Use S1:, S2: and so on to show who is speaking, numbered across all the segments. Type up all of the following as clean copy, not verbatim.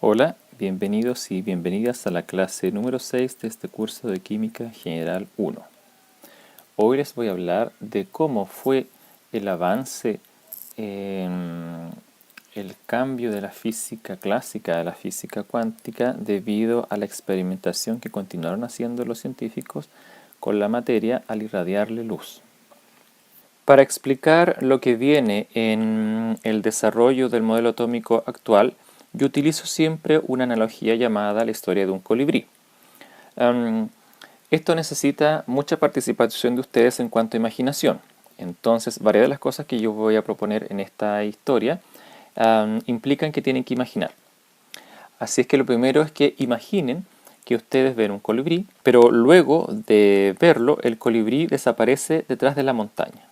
S1: Hola, bienvenidos y bienvenidas a la clase número 6 de este curso de Química General 1. Hoy les voy a hablar de cómo fue el avance en el cambio de la física clásica a la física cuántica debido a la experimentación que continuaron haciendo los científicos con la materia al irradiarle luz. Para explicar lo que viene en el desarrollo del modelo atómico actual, yo utilizo siempre una analogía llamada la historia de un colibrí. Esto necesita mucha participación de ustedes en cuanto a imaginación. Entonces, varias de las cosas que yo voy a proponer en esta historia implican que tienen que imaginar. Así es que lo primero es que imaginen que ustedes ven un colibrí, pero luego de verlo, el colibrí desaparece detrás de la montaña.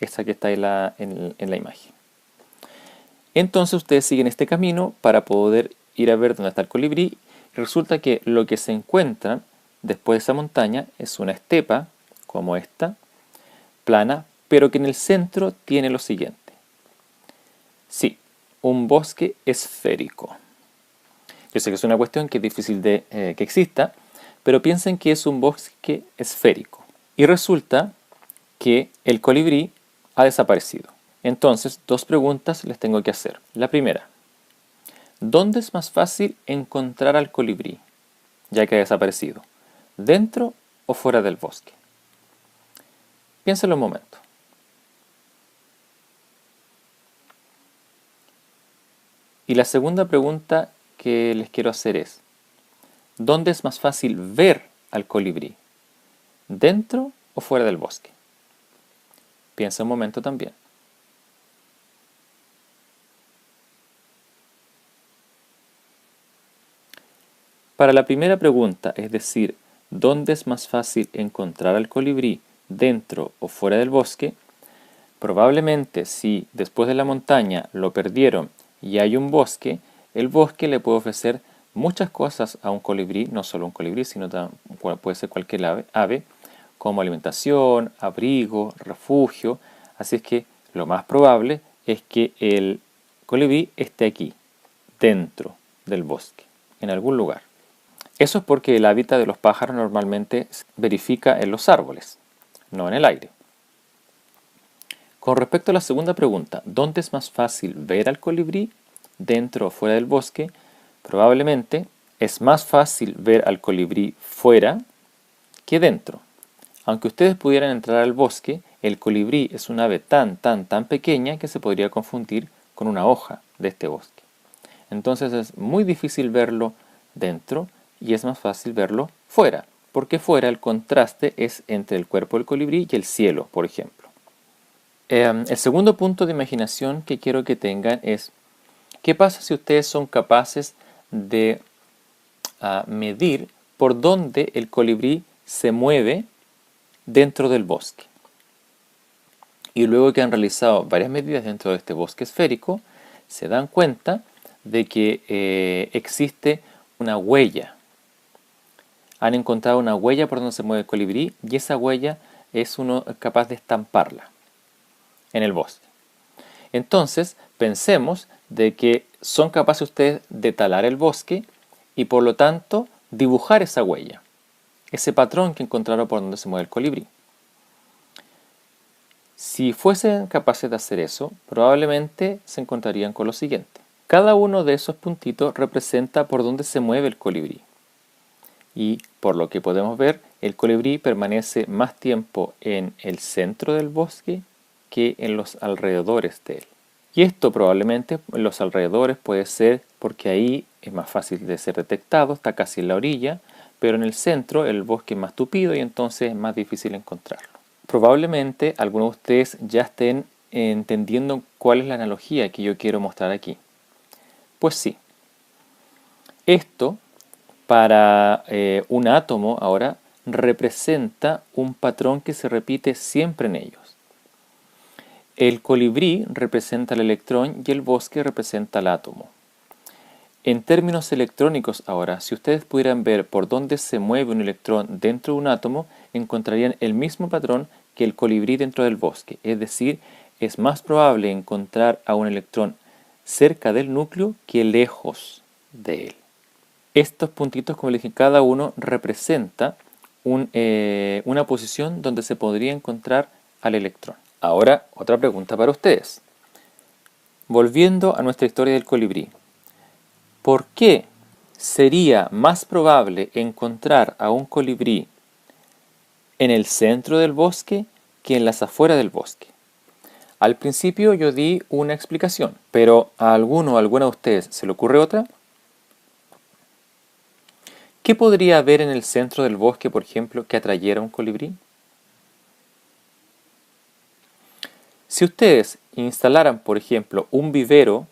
S1: Esta que está en la imagen. Entonces ustedes siguen este camino para poder ir a ver dónde está el colibrí. Resulta que lo que se encuentra después de esa montaña es una estepa, como esta, plana, pero que en el centro tiene lo siguiente. Sí, un bosque esférico. Yo sé que es una cuestión que es difícil de que exista, pero piensen que es un bosque esférico. Y resulta que el colibrí ha desaparecido. Entonces, dos preguntas les tengo que hacer. La primera, ¿dónde es más fácil encontrar al colibrí, ya que ha desaparecido? ¿Dentro o fuera del bosque? Piénsenlo un momento. Y la segunda pregunta que les quiero hacer es, ¿dónde es más fácil ver al colibrí? ¿Dentro o fuera del bosque? Piensa un momento también. Para la primera pregunta, es decir, ¿dónde es más fácil encontrar al colibrí, dentro o fuera del bosque? Probablemente si después de la montaña lo perdieron y hay un bosque, el bosque le puede ofrecer muchas cosas a un colibrí, no solo un colibrí, sino puede ser cualquier ave, como alimentación, abrigo, refugio. Así es que lo más probable es que el colibrí esté aquí, dentro del bosque, en algún lugar. Eso es porque el hábitat de los pájaros normalmente se verifica en los árboles, no en el aire. Con respecto a la segunda pregunta, ¿dónde es más fácil ver al colibrí, dentro o fuera del bosque? Probablemente es más fácil ver al colibrí fuera que dentro. Aunque ustedes pudieran entrar al bosque, el colibrí es un ave tan pequeña que se podría confundir con una hoja de este bosque. Entonces es muy difícil verlo dentro y es más fácil verlo fuera, porque fuera el contraste es entre el cuerpo del colibrí y el cielo, por ejemplo. El segundo punto de imaginación que quiero que tengan es, ¿qué pasa si ustedes son capaces de medir por dónde el colibrí se mueve dentro del bosque? Y luego que han realizado varias medidas dentro de este bosque esférico, se dan cuenta de que existe una huella. Han encontrado una huella por donde se mueve el colibrí y esa huella es uno capaz de estamparla en el bosque. Entonces, pensemos de que son capaces ustedes de talar el bosque y por lo tanto dibujar esa huella, ese patrón que encontraron por donde se mueve el colibrí. Si fuesen capaces de hacer eso, probablemente se encontrarían con lo siguiente. Cada uno de esos puntitos representa por dónde se mueve el colibrí. Y por lo que podemos ver, el colibrí permanece más tiempo en el centro del bosque que en los alrededores de él. Y esto probablemente en los alrededores puede ser porque ahí es más fácil de ser detectado, está casi en la orilla, pero en el centro el bosque es más tupido y entonces es más difícil encontrarlo. Probablemente algunos de ustedes ya estén entendiendo cuál es la analogía que yo quiero mostrar aquí. Pues sí, esto para un átomo ahora representa un patrón que se repite siempre en ellos. El colibrí representa el electrón y el bosque representa el átomo. En términos electrónicos ahora, si ustedes pudieran ver por dónde se mueve un electrón dentro de un átomo, encontrarían el mismo patrón que el colibrí dentro del bosque. Es decir, es más probable encontrar a un electrón cerca del núcleo que lejos de él. Estos puntitos, como les dije, cada uno representa una posición donde se podría encontrar al electrón. Ahora, otra pregunta para ustedes. Volviendo a nuestra historia del colibrí, ¿por qué sería más probable encontrar a un colibrí en el centro del bosque que en las afueras del bosque? Al principio yo di una explicación, pero ¿a alguno o alguna de ustedes se le ocurre otra? ¿Qué podría haber en el centro del bosque, por ejemplo, que atrayera a un colibrí? Si ustedes instalaran, por ejemplo, un vivero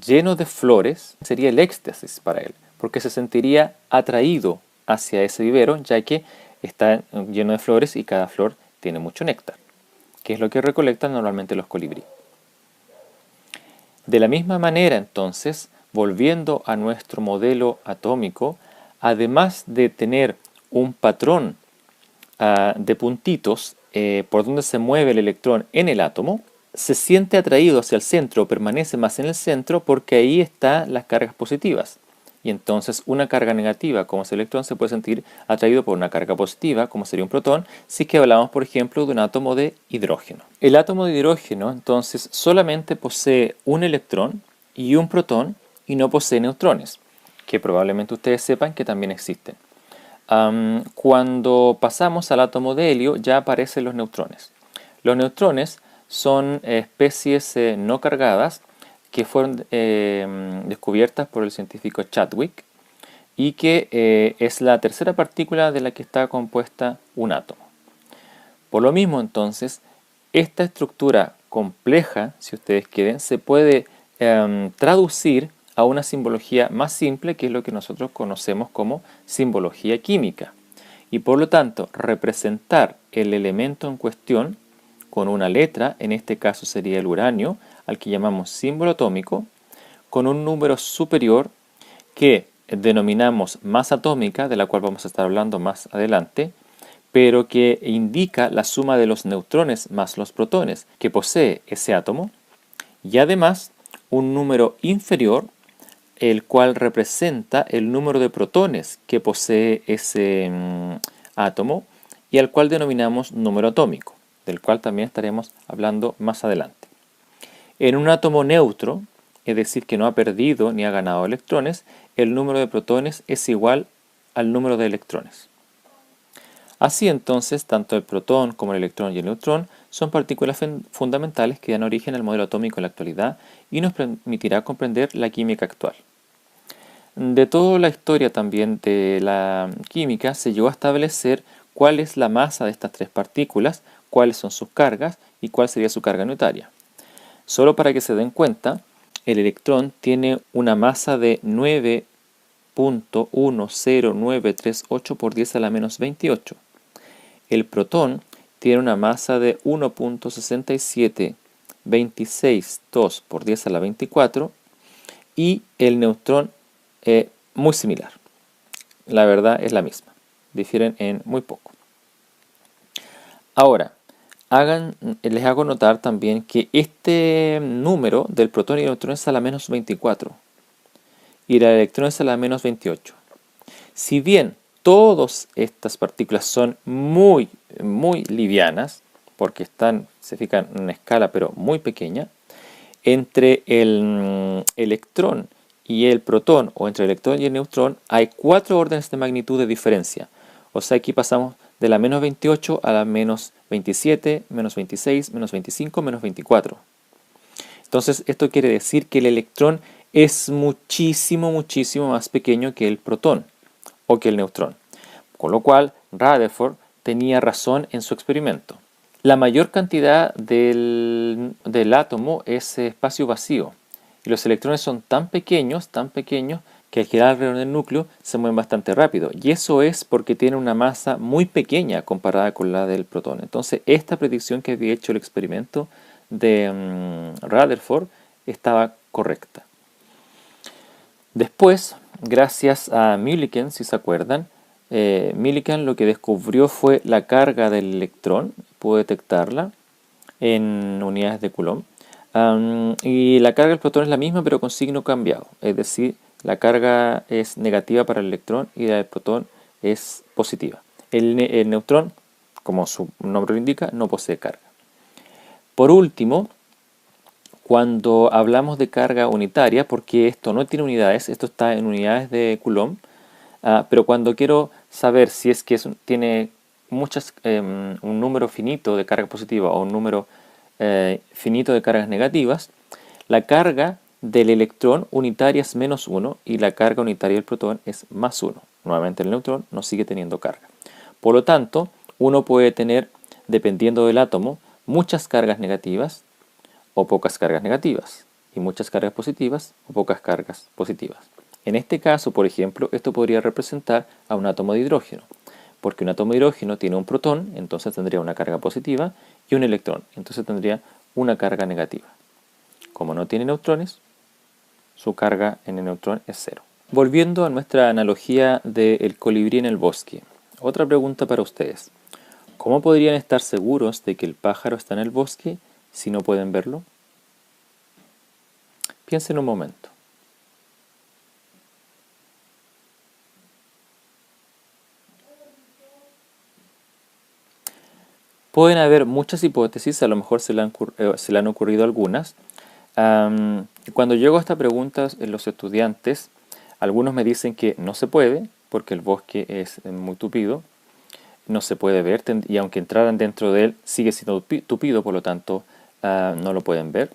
S1: lleno de flores, sería el éxtasis para él, porque se sentiría atraído hacia ese vivero, ya que está lleno de flores y cada flor tiene mucho néctar, que es lo que recolectan normalmente los colibríes. De la misma manera, entonces, volviendo a nuestro modelo atómico, además de tener un patrón de puntitos por donde se mueve el electrón en el átomo, se siente atraído hacia el centro o permanece más en el centro porque ahí están las cargas positivas. Y entonces una carga negativa, como es el electrón, se puede sentir atraído por una carga positiva, como sería un protón, si es que hablamos, por ejemplo, de un átomo de hidrógeno. El átomo de hidrógeno, entonces, solamente posee un electrón y un protón y no posee neutrones, que probablemente ustedes sepan que también existen. Cuando pasamos al átomo de helio, ya aparecen los neutrones. Los neutrones son especies no cargadas que fueron descubiertas por el científico Chadwick y que es la tercera partícula de la que está compuesta un átomo. Por lo mismo, entonces, esta estructura compleja, si ustedes quieren, se puede traducir a una simbología más simple, que es lo que nosotros conocemos como simbología química. Y por lo tanto, representar el elemento en cuestión con una letra, en este caso sería el uranio, al que llamamos símbolo atómico, con un número superior que denominamos masa atómica, de la cual vamos a estar hablando más adelante, pero que indica la suma de los neutrones más los protones que posee ese átomo, y además un número inferior, el cual representa el número de protones que posee ese átomo y al cual denominamos número atómico, del cual también estaremos hablando más adelante. En un átomo neutro, es decir, que no ha perdido ni ha ganado electrones, el número de protones es igual al número de electrones. Así entonces, tanto el protón como el electrón y el neutrón son partículas fundamentales que dan origen al modelo atómico en la actualidad y nos permitirá comprender la química actual. De toda la historia también de la química se llegó a establecer cuál es la masa de estas tres partículas, cuáles son sus cargas y cuál sería su carga unitaria. Solo para que se den cuenta, el electrón tiene una masa de 9.10938 por 10 a la menos 28. El protón tiene una masa de 1.67262 por 10 a la 24 y el neutrón muy similar. La verdad es la misma, difieren en muy poco. Ahora, les hago notar también que este número del protón y el neutrón es a la menos 24 y el electrón es a la menos 28. Si bien todas estas partículas son muy livianas, porque se fijan en una escala pero muy pequeña, entre el electrón y el protón, o entre el electrón y el neutrón, hay 4 órdenes de magnitud de diferencia. O sea, aquí pasamos de la menos 28 a la menos 27, menos 26, menos 25, menos 24. Entonces, esto quiere decir que el electrón es muchísimo más pequeño que el protón o que el neutrón. Con lo cual, Rutherford tenía razón en su experimento. La mayor cantidad del átomo es espacio vacío. Y los electrones son tan pequeños, que al girar alrededor del núcleo se mueven bastante rápido. Y eso es porque tienen una masa muy pequeña comparada con la del protón. Entonces, esta predicción que había hecho el experimento de Rutherford estaba correcta. Después, gracias a Millikan, si se acuerdan, Millikan lo que descubrió fue la carga del electrón, pudo detectarla en unidades de Coulomb. Y la carga del protón es la misma pero con signo cambiado, es decir, La carga es negativa para el electrón y la del protón es positiva. El neutrón, como su nombre lo indica, no posee carga. Por último, cuando hablamos de carga unitaria, porque esto no tiene unidades, esto está en unidades de Coulomb, pero cuando quiero saber si es que tiene un número finito de carga positiva o un número finito de cargas negativas, la carga del electrón unitaria es menos 1 y la carga unitaria del protón es más 1. Nuevamente el neutrón no sigue teniendo carga. Por lo tanto, uno puede tener, dependiendo del átomo, muchas cargas negativas o pocas cargas negativas, y muchas cargas positivas o pocas cargas positivas. En este caso, por ejemplo, esto podría representar a un átomo de hidrógeno, porque un átomo de hidrógeno tiene un protón, entonces tendría una carga positiva, y un electrón, entonces tendría una carga negativa. Como no tiene neutrones, su carga en el neutrón es 0. Volviendo a nuestra analogía del colibrí en el bosque, otra pregunta para ustedes. ¿Cómo podrían estar seguros de que el pájaro está en el bosque si no pueden verlo? Piensen un momento. Pueden haber muchas hipótesis, a lo mejor se le han ocurrido algunas. Cuando llego a esta pregunta, los estudiantes, algunos me dicen que no se puede, porque el bosque es muy tupido, no se puede ver, y aunque entraran dentro de él, sigue siendo tupido, por lo tanto no lo pueden ver.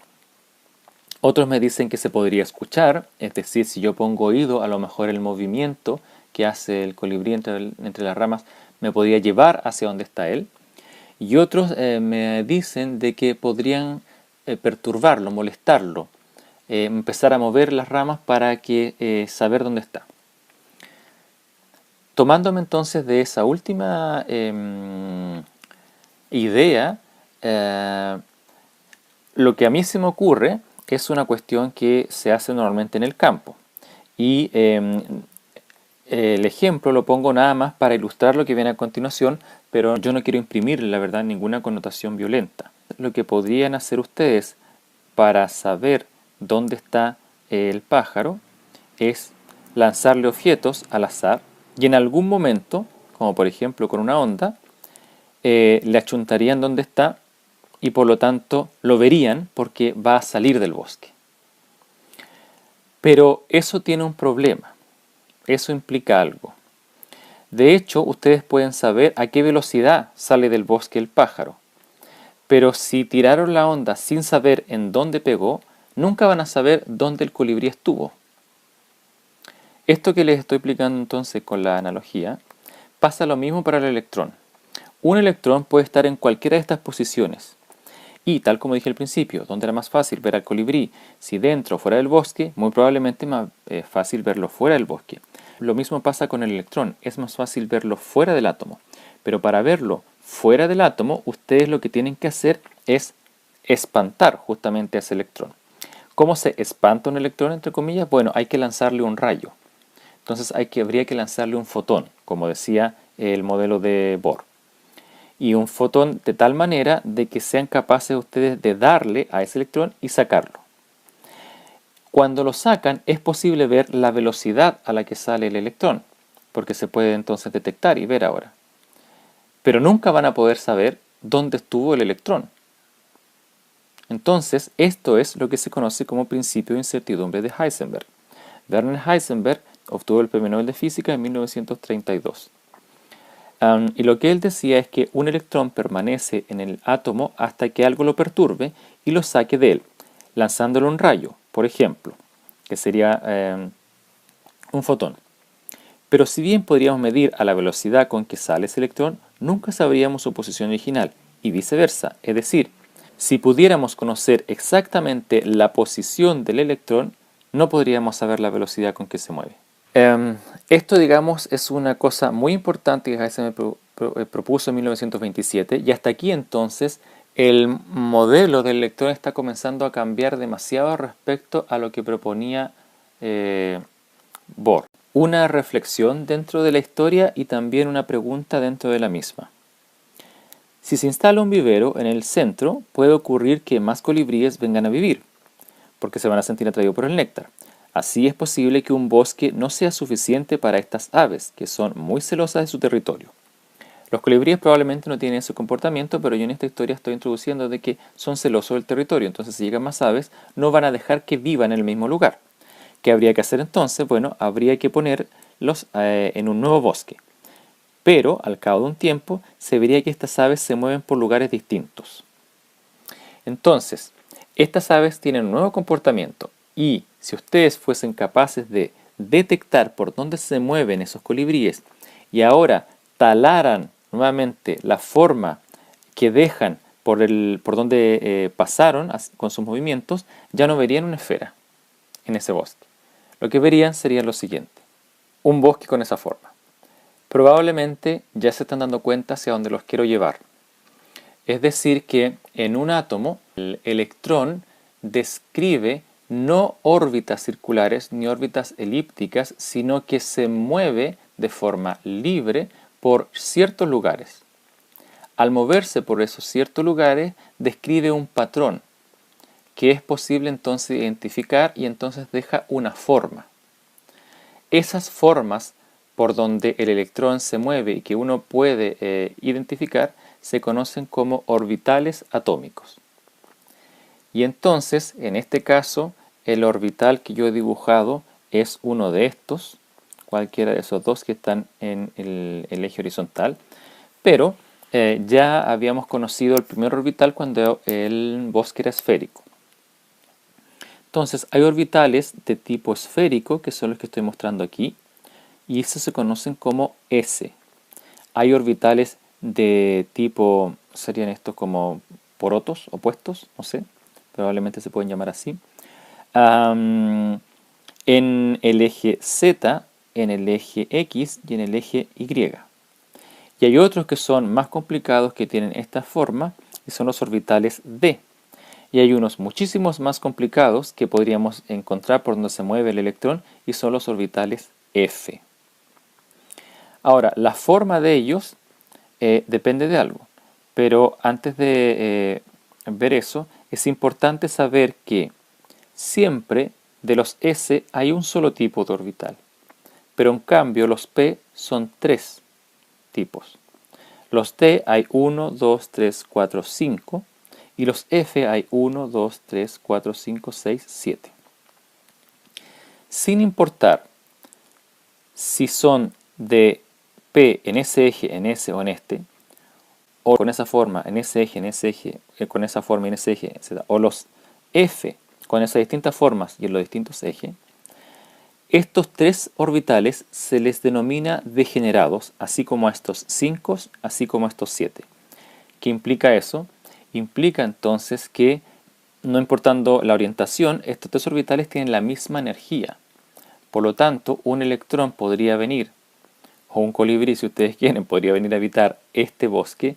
S1: Otros me dicen que se podría escuchar, es decir, si yo pongo oído, a lo mejor el movimiento que hace el colibrí entre las ramas me podría llevar hacia donde está él. Y otros me dicen de que podrían perturbarlo, molestarlo, empezar a mover las ramas para saber dónde está. Tomándome entonces de esa última idea, lo que a mí se me ocurre es una cuestión que se hace normalmente en el campo. Y el ejemplo lo pongo nada más para ilustrar lo que viene a continuación, pero yo no quiero imprimirle, la verdad, ninguna connotación violenta. Lo que podrían hacer ustedes para saber dónde está el pájaro es lanzarle objetos al azar y en algún momento, como por ejemplo con una onda, le achuntarían dónde está y por lo tanto lo verían porque va a salir del bosque. Pero eso tiene un problema. Eso implica algo. De hecho, ustedes pueden saber a qué velocidad sale del bosque el pájaro. Pero si tiraron la onda sin saber en dónde pegó, nunca van a saber dónde el colibrí estuvo. Esto que les estoy explicando entonces con la analogía, pasa lo mismo para el electrón. Un electrón puede estar en cualquiera de estas posiciones. Y tal como dije al principio, ¿dónde era más fácil ver al colibrí? Si dentro o fuera del bosque, muy probablemente es más fácil verlo fuera del bosque. Lo mismo pasa con el electrón, es más fácil verlo fuera del átomo. Pero para verlo fuera del átomo, ustedes lo que tienen que hacer es espantar justamente a ese electrón. ¿Cómo se espanta un electrón, entre comillas? Bueno, hay que lanzarle un rayo. Entonces habría que lanzarle un fotón, como decía el modelo de Bohr. Y un fotón de tal manera de que sean capaces ustedes de darle a ese electrón y sacarlo. Cuando lo sacan es posible ver la velocidad a la que sale el electrón, porque se puede entonces detectar y ver ahora. Pero nunca van a poder saber dónde estuvo el electrón. Entonces, esto es lo que se conoce como principio de incertidumbre de Heisenberg. Werner Heisenberg obtuvo el Premio Nobel de Física en 1932. Y lo que él decía es que un electrón permanece en el átomo hasta que algo lo perturbe y lo saque de él, lanzándole un rayo, por ejemplo, que sería un fotón. Pero si bien podríamos medir a la velocidad con que sale ese electrón, nunca sabríamos su posición original, y viceversa. Es decir, si pudiéramos conocer exactamente la posición del electrón, no podríamos saber la velocidad con que se mueve. Esto, digamos, es una cosa muy importante que Heisenberg propuso en 1927, y hasta aquí entonces el modelo del electrón está comenzando a cambiar demasiado respecto a lo que proponía Bohr. Una reflexión dentro de la historia y también una pregunta dentro de la misma. Si se instala un vivero en el centro, puede ocurrir que más colibríes vengan a vivir, porque se van a sentir atraídos por el néctar. Así es posible que un bosque no sea suficiente para estas aves, que son muy celosas de su territorio. Los colibríes probablemente no tienen ese comportamiento, pero yo en esta historia estoy introduciendo de que son celosos del territorio, entonces si llegan más aves, no van a dejar que vivan en el mismo lugar. ¿Qué habría que hacer entonces? Bueno, habría que ponerlos en un nuevo bosque. Pero al cabo de un tiempo se vería que estas aves se mueven por lugares distintos. Entonces, estas aves tienen un nuevo comportamiento y si ustedes fuesen capaces de detectar por dónde se mueven esos colibríes y ahora talaran nuevamente la forma que dejan por donde pasaron con sus movimientos, ya no verían una esfera en ese bosque. Lo que verían sería lo siguiente: un bosque con esa forma. Probablemente ya se están dando cuenta hacia dónde los quiero llevar. Es decir que en un átomo el electrón describe no órbitas circulares ni órbitas elípticas, sino que se mueve de forma libre por ciertos lugares. Al moverse por esos ciertos lugares, describe un patrón que es posible entonces identificar y entonces deja una forma. Esas formas por donde el electrón se mueve y que uno puede identificar se conocen como orbitales atómicos. Y entonces, en este caso, el orbital que yo he dibujado es uno de estos, cualquiera de esos dos que están en el eje horizontal, pero ya habíamos conocido el primer orbital cuando el bosque era esférico. Entonces, hay orbitales de tipo esférico, que son los que estoy mostrando aquí, y estos se conocen como S. Hay orbitales de tipo, serían estos como porotos, opuestos, no sé, probablemente se pueden llamar así. En el eje Z, en el eje X y en el eje Y. Y hay otros que son más complicados que tienen esta forma y son los orbitales D. Y hay unos muchísimos más complicados que podríamos encontrar por donde se mueve el electrón y son los orbitales F. Ahora, la forma de ellos depende de algo, pero antes de ver eso, es importante saber que siempre de los S hay un solo tipo de orbital, pero en cambio los P son tres tipos. Los T hay 1, 2, 3, 4, 5 y los F hay 1, 2, 3, 4, 5, 6, 7. Sin importar si son de P en ese eje, en ese o en este, o con esa forma, en ese eje, con esa forma, en ese eje, etc. O los F con esas distintas formas y en los distintos ejes, estos tres orbitales se les denomina degenerados, así como a estos 5, así como a estos 7. ¿Qué implica eso? Implica entonces que, no importando la orientación, estos tres orbitales tienen la misma energía. Por lo tanto, un electrón podría venir, o un colibrí, si ustedes quieren, podría venir a habitar este bosque,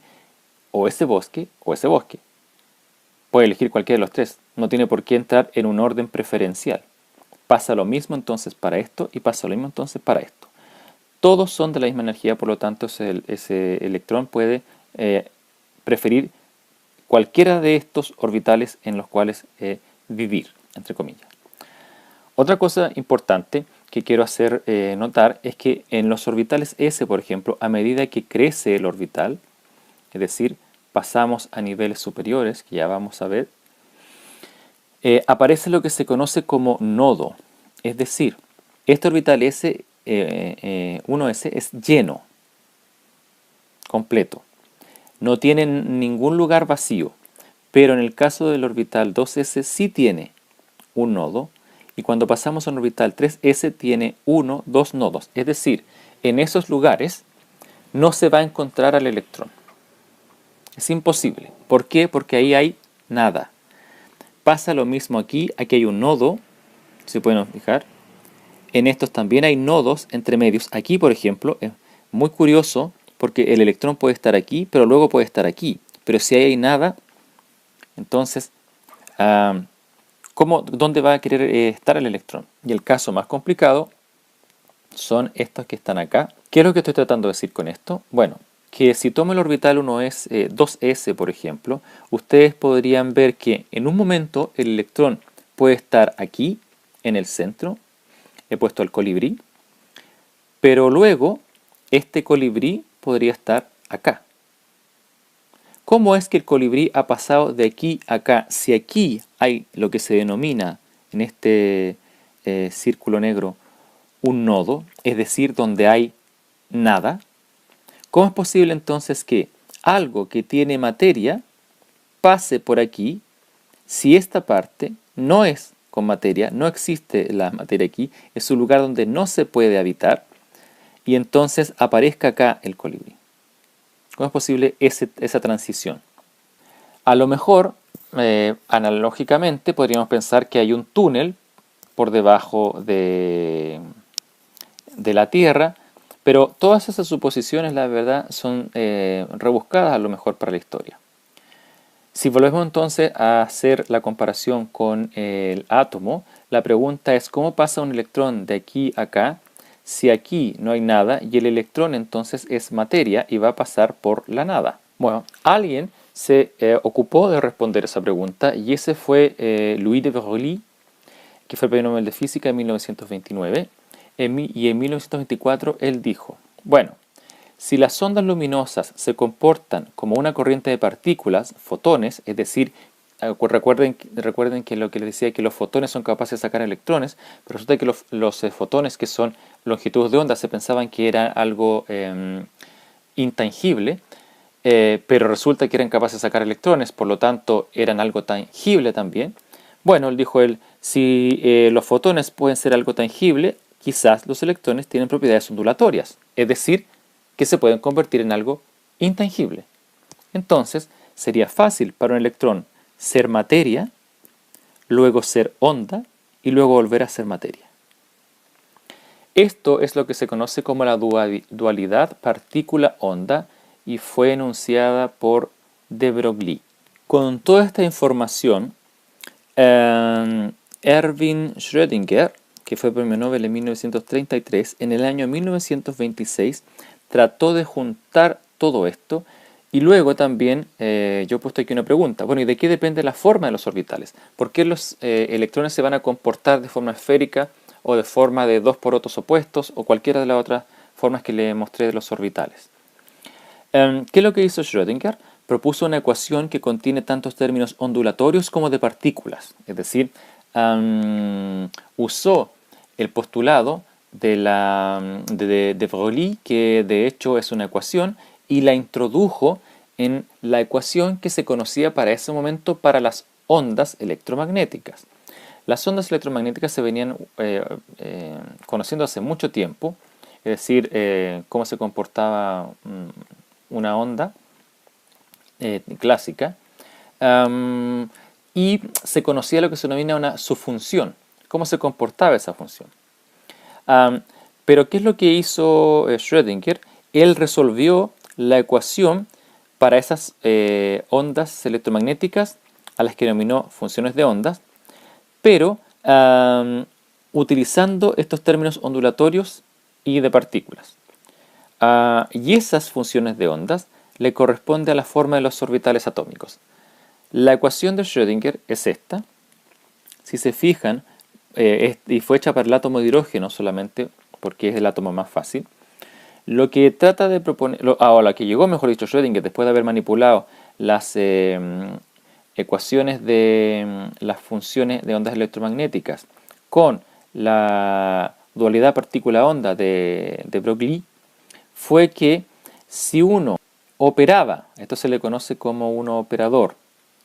S1: o ese bosque, o ese bosque. Puede elegir cualquiera de los tres. No tiene por qué entrar en un orden preferencial. Pasa lo mismo entonces para esto y pasa lo mismo entonces para esto. Todos son de la misma energía, por lo tanto ese electrón puede preferir cualquiera de estos orbitales en los cuales vivir, entre comillas. Otra cosa importante que quiero hacer notar es que en los orbitales S, por ejemplo, a medida que crece el orbital, es decir, pasamos a niveles superiores, que ya vamos a ver, aparece lo que se conoce como nodo. Es decir, este orbital S, 1S, es lleno, completo. No tiene ningún lugar vacío, pero en el caso del orbital 2S sí tiene un nodo, y cuando pasamos a un orbital 3S tiene 1, 2 nodos. Es decir, en esos lugares no se va a encontrar al electrón. Es imposible. ¿Por qué? Porque ahí hay nada. Pasa lo mismo aquí. Aquí hay un nodo, si pueden fijar. En estos también hay nodos entre medios. Aquí, por ejemplo, es muy curioso porque el electrón puede estar aquí, pero luego puede estar aquí. Pero si ahí hay nada, entonces, ¿dónde va a querer estar el electrón? Y el caso más complicado son estos que están acá. ¿Qué es lo que estoy tratando de decir con esto? Bueno, que si tomo el orbital 2S, por ejemplo, ustedes podrían ver que en un momento el electrón puede estar aquí, en el centro, he puesto el colibrí, pero luego este colibrí podría estar acá. ¿Cómo es que el colibrí ha pasado de aquí a acá? Si aquí hay lo que se denomina en este círculo negro un nodo, es decir, donde hay nada, ¿cómo es posible entonces que algo que tiene materia pase por aquí si esta parte no es con materia, no existe la materia aquí, es un lugar donde no se puede habitar y entonces aparezca acá el colibrí? ¿Cómo es posible esa transición? A lo mejor, analógicamente, podríamos pensar que hay un túnel por debajo de la Tierra, pero todas esas suposiciones, la verdad, son rebuscadas a lo mejor para la historia. Si volvemos entonces a hacer la comparación con el átomo, la pregunta es ¿cómo pasa un electrón de aquí a acá si aquí no hay nada y el electrón entonces es materia y va a pasar por la nada? Bueno, alguien se ocupó de responder esa pregunta y ese fue Louis de Broglie, que fue el premio Nobel de Física en 1929, y en 1924 él dijo, bueno, si las ondas luminosas se comportan como una corriente de partículas, fotones, es decir, recuerden que lo que les decía que los fotones son capaces de sacar electrones, pero resulta que los fotones que son longitudes de onda se pensaban que era algo intangible, pero resulta que eran capaces de sacar electrones, por lo tanto eran algo tangible también. Bueno, dijo él, si los fotones pueden ser algo tangible, quizás los electrones tienen propiedades ondulatorias, es decir, que se pueden convertir en algo intangible. Entonces, sería fácil para un electrón ser materia, luego ser onda y luego volver a ser materia. Esto es lo que se conoce como la dualidad partícula-onda y fue enunciada por de Broglie. Con toda esta información, Erwin Schrödinger, que fue premio Nobel en 1933, en el año 1926 trató de juntar todo esto y luego también yo he puesto aquí una pregunta. Bueno, ¿y de qué depende la forma de los orbitales? ¿Por qué los electrones se van a comportar de forma esférica o de forma de dos porotos opuestos o cualquiera de las otras formas que le mostré de los orbitales? ¿Qué es lo que hizo Schrödinger? Propuso una ecuación que contiene tantos términos ondulatorios como de partículas. Es decir, usó el postulado de Broglie, que de hecho es una ecuación, y la introdujo en la ecuación que se conocía para ese momento para las ondas electromagnéticas. Las ondas electromagnéticas se venían conociendo hace mucho tiempo, es decir, cómo se comportaba una onda clásica, y se conocía lo que se denomina una subfunción, cómo se comportaba esa función. Pero ¿qué es lo que hizo Schrödinger? Él resolvió la ecuación para esas ondas electromagnéticas a las que denominó funciones de ondas, pero utilizando estos términos ondulatorios y de partículas. Y esas funciones de ondas le corresponde a la forma de los orbitales atómicos. La ecuación de Schrödinger es esta. Si se fijan, y fue hecha para el átomo de hidrógeno solamente, porque es el átomo más fácil. Lo que trata de proponer, la que llegó, mejor dicho, Schrödinger, después de haber manipulado las ecuaciones de las funciones de ondas electromagnéticas con la dualidad partícula-onda de Broglie, fue que si uno operaba, esto se le conoce como un operador,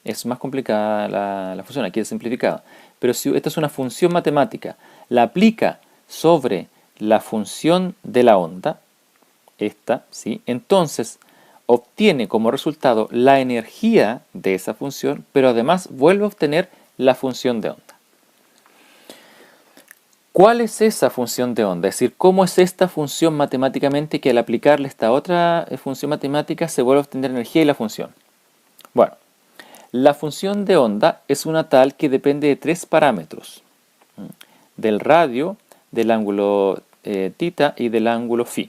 S1: es más complicada la función, aquí es simplificada, pero si esta es una función matemática, la aplica sobre la función de la onda, esta, ¿sí? Entonces obtiene como resultado la energía de esa función, pero además vuelve a obtener la función de onda. ¿Cuál es esa función de onda? Es decir, ¿cómo es esta función matemáticamente que al aplicarle esta otra función matemática se vuelve a obtener energía y la función? Bueno, la función de onda es una tal que depende de tres parámetros: del radio, del ángulo θ y del ángulo φ.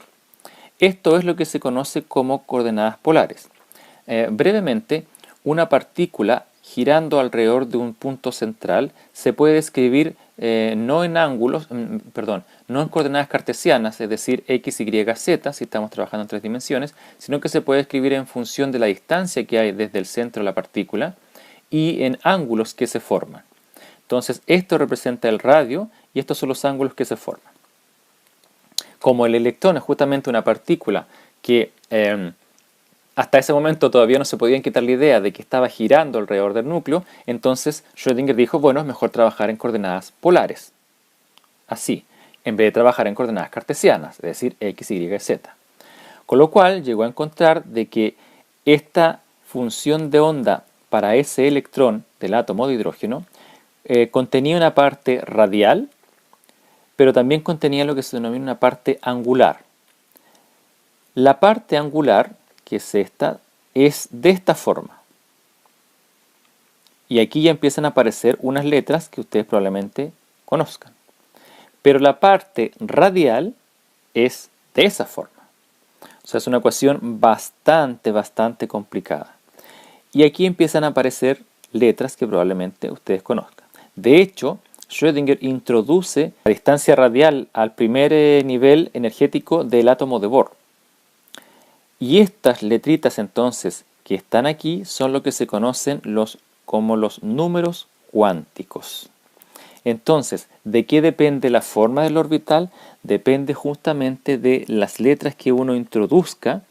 S1: Esto es lo que se conoce como coordenadas polares. Brevemente, una partícula girando alrededor de un punto central se puede describir no en ángulos, perdón, no en coordenadas cartesianas, es decir, x, y, z, si estamos trabajando en 3 dimensiones, sino que se puede escribir en función de la distancia que hay desde el centro de la partícula y en ángulos que se forman. Entonces, esto representa el radio y estos son los ángulos que se forman. Como el electrón es justamente una partícula que hasta ese momento todavía no se podían quitar la idea de que estaba girando alrededor del núcleo, entonces Schrödinger dijo, bueno, es mejor trabajar en coordenadas polares. Así, en vez de trabajar en coordenadas cartesianas, es decir, x, y, z. Con lo cual llegó a encontrar de que esta función de onda para ese electrón del átomo de hidrógeno contenía una parte radial, pero también contenía lo que se denomina una parte angular. La parte angular, que es esta, es de esta forma. Y aquí ya empiezan a aparecer unas letras que ustedes probablemente conozcan. Pero la parte radial es de esa forma. O sea, es una ecuación bastante complicada. Y aquí empiezan a aparecer letras que probablemente ustedes conozcan. De hecho, Schrödinger introduce la distancia radial al primer nivel energético del átomo de Bohr. Y estas letritas entonces que están aquí son lo que se conocen como los números cuánticos. Entonces, ¿de qué depende la forma del orbital? Depende justamente de las letras que uno introduzca,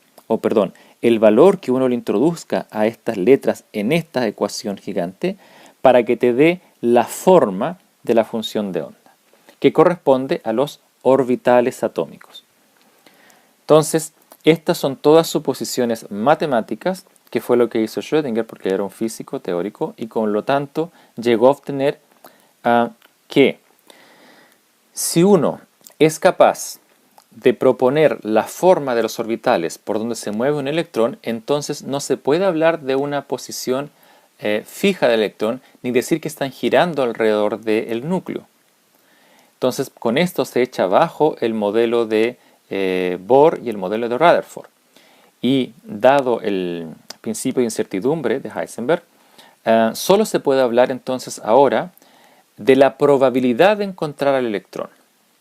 S1: el valor que uno le introduzca a estas letras en esta ecuación gigante para que te dé la forma de la función de onda, que corresponde a los orbitales atómicos. Entonces, estas son todas suposiciones matemáticas, que fue lo que hizo Schrödinger porque era un físico teórico y con lo tanto llegó a obtener que si uno es capaz de proponer la forma de los orbitales por donde se mueve un electrón, entonces no se puede hablar de una posición fija del electrón ni decir que están girando alrededor del núcleo. Entonces con esto se echa abajo el modelo de Bohr y el modelo de Rutherford. Y dado el principio de incertidumbre de Heisenberg, solo se puede hablar entonces ahora de la probabilidad de encontrar al electrón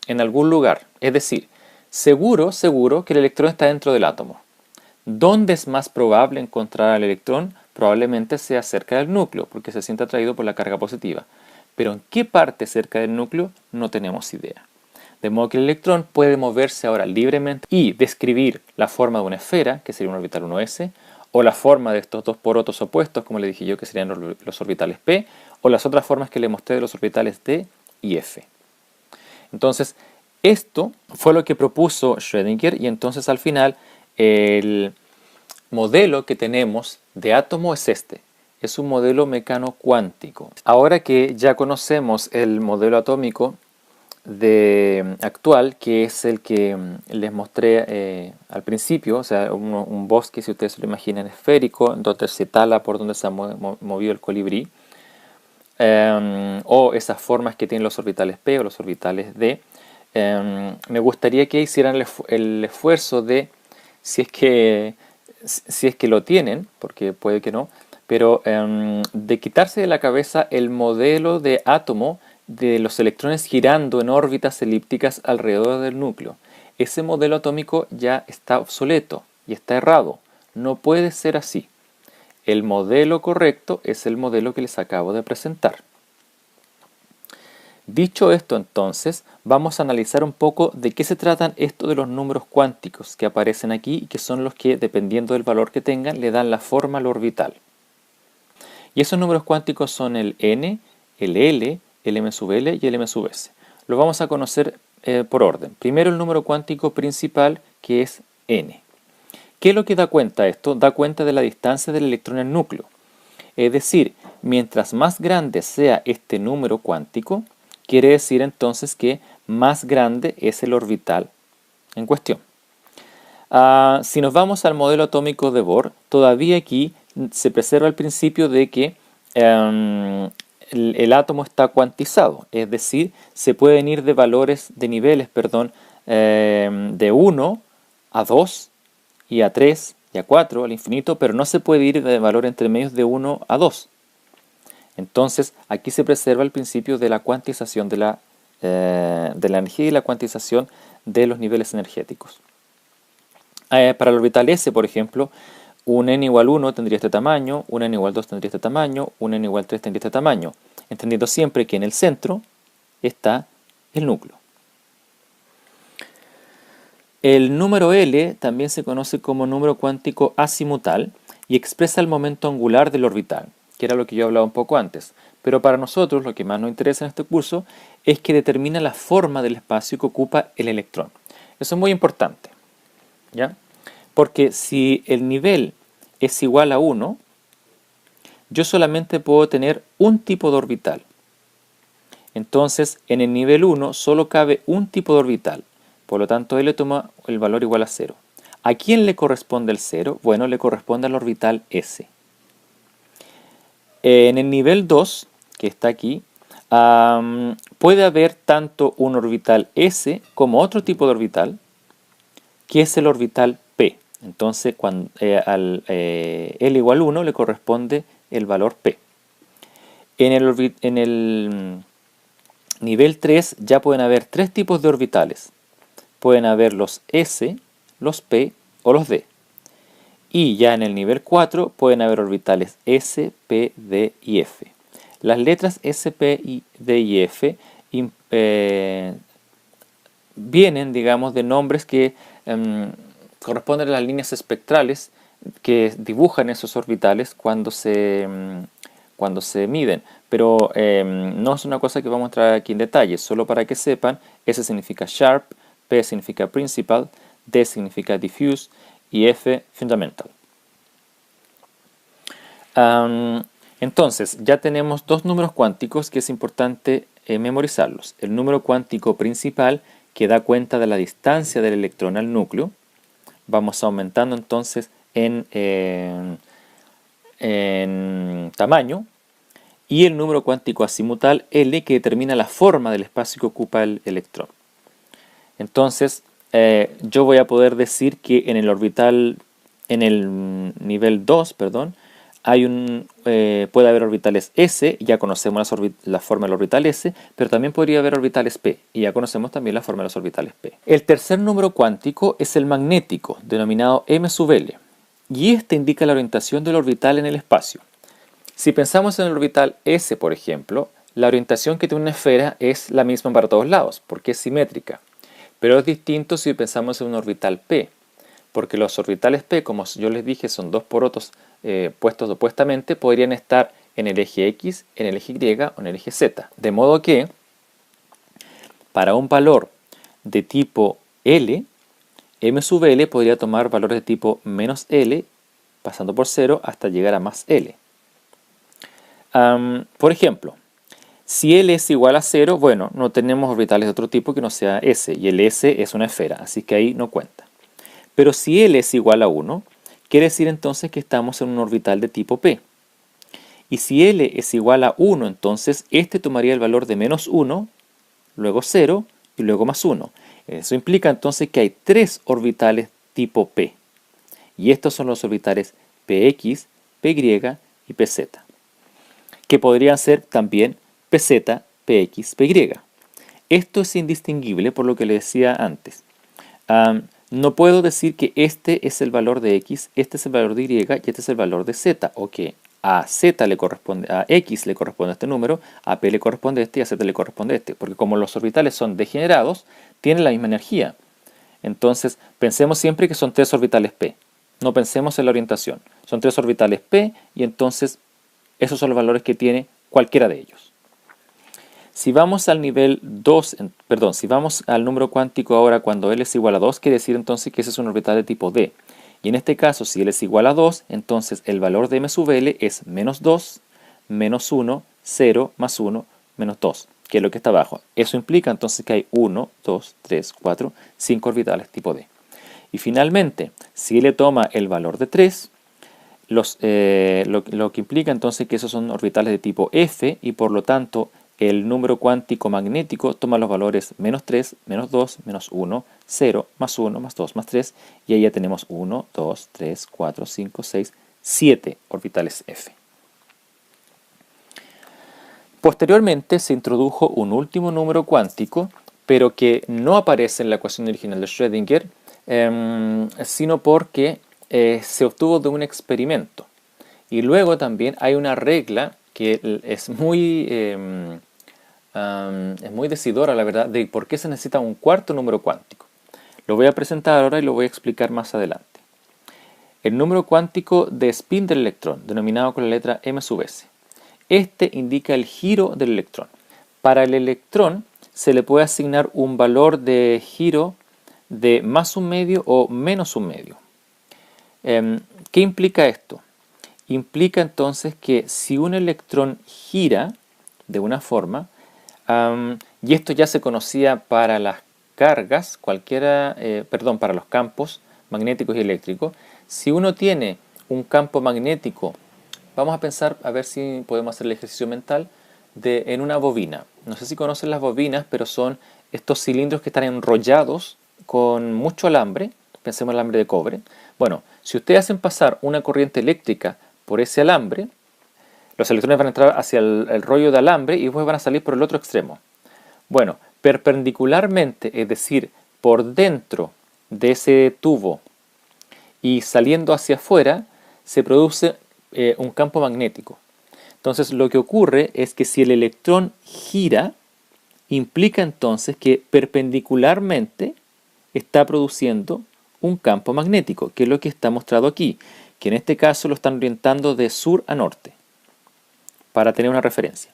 S1: en algún lugar. Es decir, seguro que el electrón está dentro del átomo. ¿Dónde es más probable encontrar al electrón? Probablemente sea cerca del núcleo, porque se siente atraído por la carga positiva. Pero en qué parte cerca del núcleo no tenemos idea. De modo que el electrón puede moverse ahora libremente y describir la forma de una esfera, que sería un orbital 1s, o la forma de estos dos porotos opuestos, como le dije yo, que serían los orbitales p, o las otras formas que le mostré de los orbitales d y f. Entonces, esto fue lo que propuso Schrödinger y entonces al final el modelo que tenemos de átomo es este. Es un modelo mecano cuántico. Ahora que ya conocemos el modelo atómico actual, que es el que les mostré al principio, o sea, un bosque, si ustedes se lo imaginan, esférico, donde se tala por donde se ha movido el colibrí, o esas formas que tienen los orbitales P o los orbitales D. Me gustaría que hicieran el esfuerzo de, si es que lo tienen, porque puede que no, pero de quitarse de la cabeza el modelo de átomo de los electrones girando en órbitas elípticas alrededor del núcleo. Ese modelo atómico ya está obsoleto y está errado. No puede ser así. El modelo correcto es el modelo que les acabo de presentar. Dicho esto, entonces, vamos a analizar un poco de qué se tratan esto de los números cuánticos que aparecen aquí y que son los que, dependiendo del valor que tengan, le dan la forma al orbital. Y esos números cuánticos son el n, el l, el m sub l y el m sub s. Lo vamos a conocer por orden. Primero el número cuántico principal, que es n. ¿Qué es lo que da cuenta esto? Da cuenta de la distancia del electrón al núcleo. Es decir, mientras más grande sea este número cuántico, quiere decir entonces que más grande es el orbital en cuestión. Si nos vamos al modelo atómico de Bohr, todavía aquí se preserva el principio de que el átomo está cuantizado, es decir, se pueden ir de niveles, de 1 a 2 y a 3 y a 4 al infinito, pero no se puede ir de valor entre medios de 1 a 2. Entonces, aquí se preserva el principio de la cuantización de la energía y la cuantización de los niveles energéticos. Para el orbital S, por ejemplo, un n igual 1 tendría este tamaño, un n igual 2 tendría este tamaño, un n igual 3 tendría este tamaño, entendiendo siempre que en el centro está el núcleo. El número L también se conoce como número cuántico azimutal y expresa el momento angular del orbital, que era lo que yo hablaba un poco antes. Pero para nosotros lo que más nos interesa en este curso es que determina la forma del espacio que ocupa el electrón. Eso es muy importante, ¿ya? Porque si el nivel es igual a 1, yo solamente puedo tener un tipo de orbital. Entonces, en el nivel 1 solo cabe un tipo de orbital. Por lo tanto, L toma el valor igual a 0. ¿A quién le corresponde el 0? Bueno, le corresponde al orbital S. En el nivel 2, que está aquí, puede haber tanto un orbital S como otro tipo de orbital, que es el orbital P. Entonces, cuando al L igual 1 le corresponde el valor P. En el nivel 3 ya pueden haber tres tipos de orbitales. Pueden haber los S, los P o los D. Y ya en el nivel 4 pueden haber orbitales S, P, D y F. Las letras S, P, D y F vienen, digamos, de nombres que corresponden a las líneas espectrales que dibujan esos orbitales cuando se miden. Pero no es una cosa que vamos a entrar aquí en detalle, solo para que sepan, S significa sharp, P significa principal, D significa diffuse y F fundamental. Entonces, ya tenemos dos números cuánticos que es importante memorizarlos. El número cuántico principal, que da cuenta de la distancia del electrón al núcleo. Vamos aumentando entonces en tamaño. Y el número cuántico azimutal, L, que determina la forma del espacio que ocupa el electrón. Entonces, yo voy a poder decir que en el nivel 2, perdón, puede haber orbitales S, ya conocemos la forma del orbital S, pero también podría haber orbitales P, y ya conocemos también la forma de los orbitales P. El tercer número cuántico es el magnético, denominado m sub L, y este indica la orientación del orbital en el espacio. Si pensamos en el orbital S, por ejemplo, la orientación que tiene una esfera es la misma para todos lados, porque es simétrica. Pero es distinto si pensamos en un orbital P, porque los orbitales P, como yo les dije, son dos porotos puestos opuestamente, podrían estar en el eje X, en el eje Y o en el eje Z. De modo que, para un valor de tipo L, m sub L podría tomar valores de tipo menos L, pasando por 0 hasta llegar a más L. Por ejemplo, si L es igual a 0, bueno, no tenemos orbitales de otro tipo que no sea S, y el S es una esfera, así que ahí no cuenta. Pero si L es igual a 1, quiere decir entonces que estamos en un orbital de tipo P. Y si L es igual a 1, entonces este tomaría el valor de menos 1, luego 0 y luego más 1. Eso implica entonces que hay tres orbitales tipo P. Y estos son los orbitales PX, PY y PZ, que podrían ser también PZ, PX, PY. Esto es indistinguible por lo que le decía antes. No puedo decir que este es el valor de X, este es el valor de Y y este es el valor de Z, o que a Z le corresponde, a X le corresponde este número, a P le corresponde este y a Z le corresponde este, porque como los orbitales son degenerados, tienen la misma energía. Entonces, pensemos siempre que son tres orbitales P, no pensemos en la orientación. Son tres orbitales P y entonces esos son los valores que tiene cualquiera de ellos. Si vamos al nivel 2, si vamos al número cuántico ahora cuando L es igual a 2, quiere decir entonces que ese es un orbital de tipo D. Y en este caso, si L es igual a 2, entonces el valor de m sub L es menos 2, menos 1, 0, más 1, menos 2, que es lo que está abajo. Eso implica entonces que hay 1, 2, 3, 4, 5 orbitales tipo D. Y finalmente, si L toma el valor de 3, lo que implica entonces que esos son orbitales de tipo F y por lo tanto el número cuántico magnético toma los valores menos 3, menos 2, menos 1, 0, más 1, más 2, más 3 y ahí ya tenemos 1, 2, 3, 4, 5, 6, 7 orbitales F. Posteriormente se introdujo un último número cuántico, pero que no aparece en la ecuación original de Schrödinger, sino porque se obtuvo de un experimento. Y luego también hay una regla que es muy decidora, la verdad, de por qué se necesita un cuarto número cuántico. Lo voy a presentar ahora y lo voy a explicar más adelante. El número cuántico de spin del electrón, denominado con la letra m sub s. Este indica el giro del electrón. Para el electrón se le puede asignar un valor de giro de más un medio o menos un medio. ¿Qué implica esto? Implica entonces que si un electrón gira de una forma, y esto ya se conocía para las cargas, para los campos magnéticos y eléctricos, si uno tiene un campo magnético, vamos a pensar a ver si podemos hacer el ejercicio mental en una bobina. No sé si conocen las bobinas, pero son estos cilindros que están enrollados con mucho alambre, pensemos en alambre de cobre. Bueno, si ustedes hacen pasar una corriente eléctrica por ese alambre, los electrones van a entrar hacia el rollo de alambre y después van a salir por el otro extremo. Bueno, perpendicularmente, es decir, por dentro de ese tubo y saliendo hacia afuera, se produce un campo magnético. Entonces lo que ocurre es que si el electrón gira, implica entonces que perpendicularmente está produciendo un campo magnético, que es lo que está mostrado aquí, que en este caso lo están orientando de sur a norte, para tener una referencia.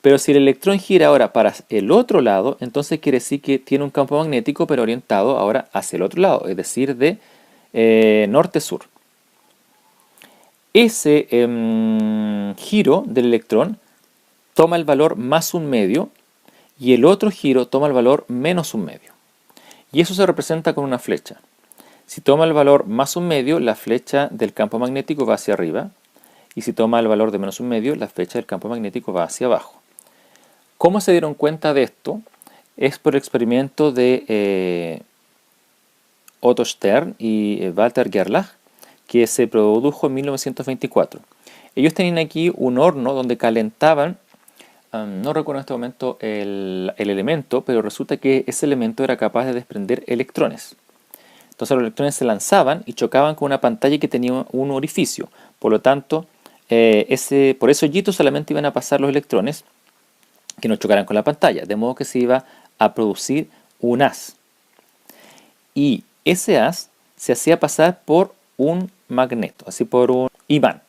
S1: Pero si el electrón gira ahora para el otro lado, entonces quiere decir que tiene un campo magnético, pero orientado ahora hacia el otro lado, es decir, de norte-sur. Ese giro del electrón toma el valor más un medio y el otro giro toma el valor menos un medio. Y eso se representa con una flecha. Si toma el valor más un medio, la flecha del campo magnético va hacia arriba. Y si toma el valor de menos un medio, la flecha del campo magnético va hacia abajo. ¿Cómo se dieron cuenta de esto? Es por el experimento de Otto Stern y Walter Gerlach, que se produjo en 1924. Ellos tenían aquí un horno donde calentaban, no recuerdo en este momento el elemento, pero resulta que ese elemento era capaz de desprender electrones. Entonces los electrones se lanzaban y chocaban con una pantalla que tenía un orificio. Por lo tanto, por ese hoyito solamente iban a pasar los electrones que no chocaran con la pantalla, de modo que se iba a producir un haz. Y ese haz se hacía pasar por un magneto, así por un imán.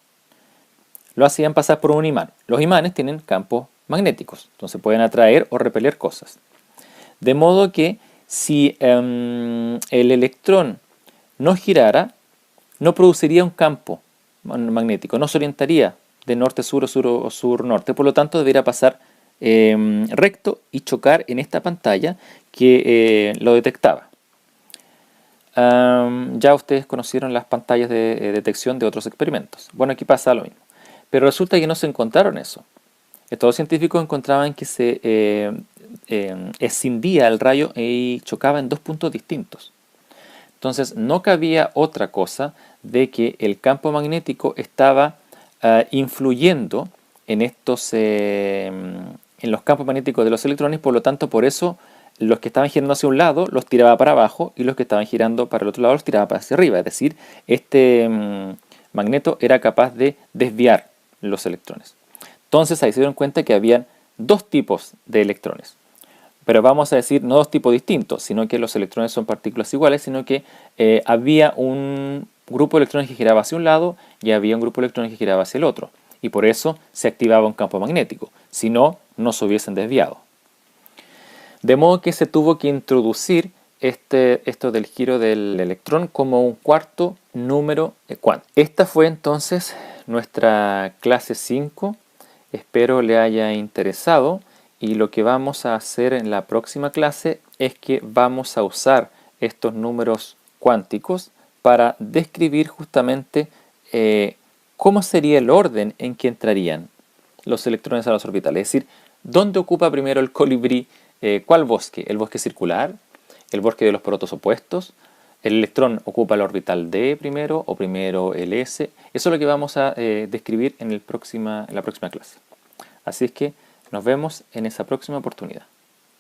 S1: Lo hacían pasar por un imán. Los imanes tienen campos magnéticos, entonces pueden atraer o repeler cosas. De modo que si el electrón no girara, no produciría un campo magnético, no se orientaría de norte-sur o sur-norte, por lo tanto debería pasar recto y chocar en esta pantalla que lo detectaba. Ya ustedes conocieron las pantallas de detección de otros experimentos. Bueno, aquí pasa lo mismo. Pero resulta que no se encontraron eso. Estos científicos encontraban que se escindía el rayo y chocaba en dos puntos distintos. Entonces no cabía otra cosa de que el campo magnético estaba influyendo en los campos magnéticos de los electrones, por lo tanto por eso los que estaban girando hacia un lado los tiraba para abajo y los que estaban girando para el otro lado los tiraba para hacia arriba. Es decir, este magneto era capaz de desviar los electrones. Entonces ahí se dieron cuenta que habían dos tipos de electrones. Pero vamos a decir no dos tipos distintos, sino que los electrones son partículas iguales, sino que había un grupo de electrones que giraba hacia un lado y había un grupo de electrones que giraba hacia el otro. Y por eso se activaba un campo magnético. Si no, no se hubiesen desviado. De modo que se tuvo que introducir esto del giro del electrón como un cuarto número cuántico. Esta fue entonces nuestra clase 5. Espero le haya interesado. Y lo que vamos a hacer en la próxima clase es que vamos a usar estos números cuánticos para describir justamente cómo sería el orden en que entrarían los electrones a los orbitales. Es decir, ¿dónde ocupa primero el colibrí? ¿Cuál bosque? ¿El bosque circular? ¿El bosque de los porotos opuestos? ¿El electrón ocupa el orbital D primero o primero el S? Eso es lo que vamos a describir en la próxima clase. Así es que Nos vemos en esa próxima oportunidad.